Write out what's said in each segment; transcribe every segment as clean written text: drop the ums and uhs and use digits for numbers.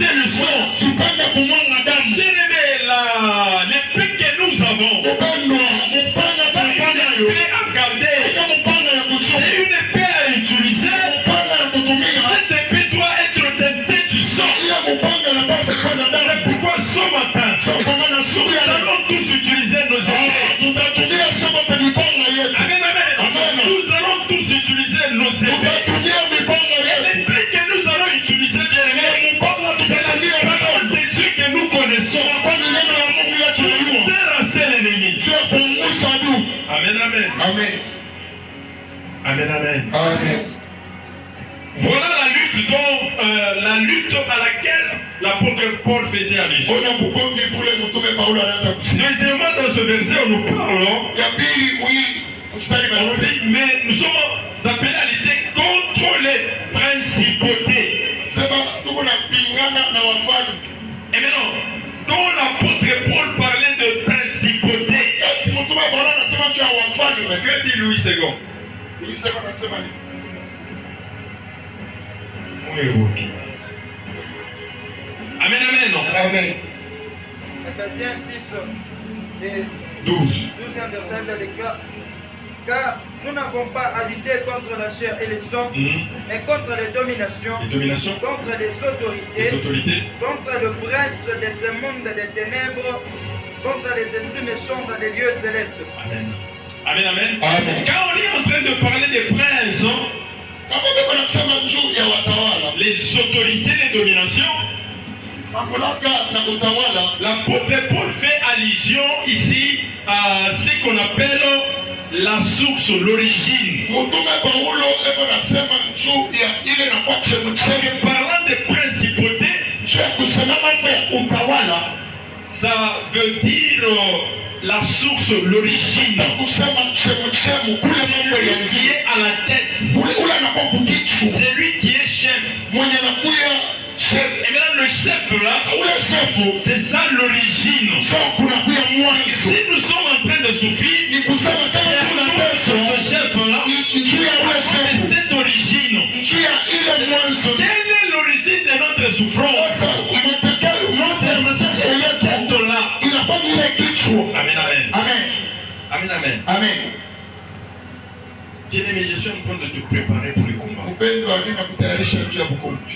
verser le sang. Bien-aimé, l'épée que nous avons, l'épée à garder, c'est une épée à utiliser. Cette épée doit être teintée du sang. C'est pourquoi ce matin, nous allons tous utiliser nos épées. Amen, amen. Nous allons tous utiliser nos épées. L'épée que nous allons utiliser, bien aimé, c'est la parole de Dieu que nous connaissons. Pour terrasser l'ennemi. Amen, amen. Amen, amen. Voilà la lutte à laquelle l'apôtre Paul faisait allusion. Deuxièmement, dans ce verset, on nous parle. Mais nous sommes appelés à lutter contre les principautés. Et maintenant, quand l'apôtre Paul parlait de principautés, que dit Louis II? Amen, amen. Ephésiens 6 et 12e verset déclare: car nous n'avons pas à lutter contre la chair et le sang, mais contre les dominations, contre les autorités, contre le prince de ce monde des ténèbres, contre les esprits méchants dans les lieux célestes. Amen. Amen, amen. Quand on est en train de parler des princes, les autorités, les dominations, l'apôtre Paul fait allusion ici à ce qu'on appelle la source, l'origine. Parlant de principauté, ça veut dire la source, l'origine. Qui est à la tête. C'est lui qui est chef. Et maintenant le chef là, c'est ça l'origine. Si nous sommes en train de souffrir, ce chef là, c'est cette origine. Quelle est l'origine de notre souffrance? C'est cette là. Amen, amen. Bien-aimé, je suis en train de te préparer pour le combat.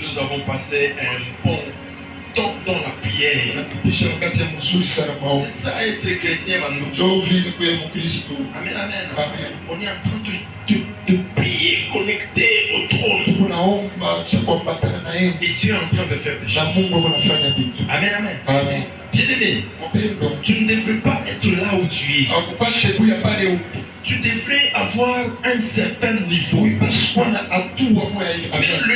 Nous avons passé un bon temps dans la prière. C'est ça être chrétien, maintenant. Amen, amen. On est en train de prier, connecté au trône. Et Dieu est en train de faire des choses. Amen, amen. Bien-aimé, tu ne devrais pas être là où tu es. Tu devrais avoir un certain niveau. Le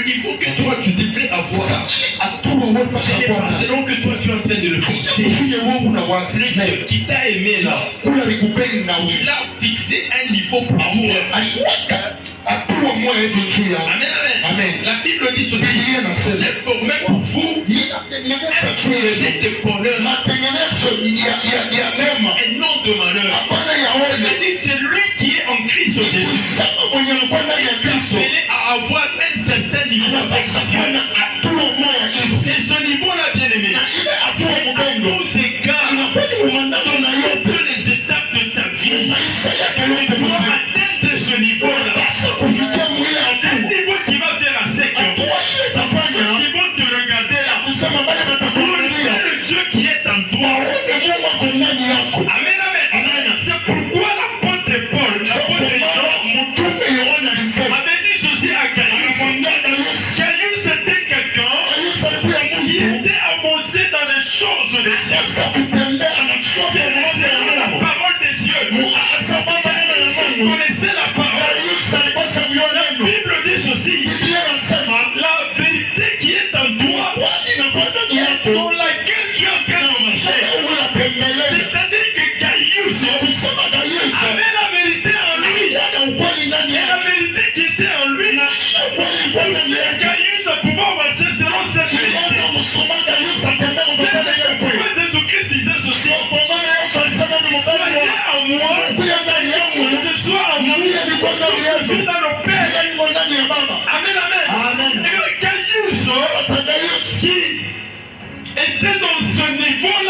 niveau que toi tu devrais avoir, ce n'est pas selon que toi tu es en train de le fixer. Le Dieu qui t'a aimé là, il a fixé un niveau pour toi. Amen. La Bible dit ceci: j'ai formé pour vous un projet de bonheur et non de malheur. C'est-à-dire c'est lui qui est en Christ Jésus, appelé à avoir un certain niveau d'action. Et ce niveau-là, bien aimé, c'est à tous égards dans toutes les étapes de ta vie. Tu dois atteindre ce niveau-là. Un niveau qui va faire à sec. Ceux qui vont te regarder là, glorifier le Dieu qui est en toi. Amen, amen. C'est pourquoi l'apôtre Paul, l'apôtre Jean, avait dit ceci à Gaius. Gaius était quelqu'un qui était avancé dans les choses de Dieu. Qui connaissait la parole de Dieu. Qui connaissait la parole. La Bible dit ceci: la vérité qui est en toi, dans laquelle tu es en train de marcher. C'est-à-dire que Gaius avait la vérité en lui. Et la vérité qui était en lui, c'est Gaius à pouvoir marcher selon cette vérité. Pourquoi Jésus-Christ disait ceci: soyez à moi, je sois à vous. était dans ce niveau-là.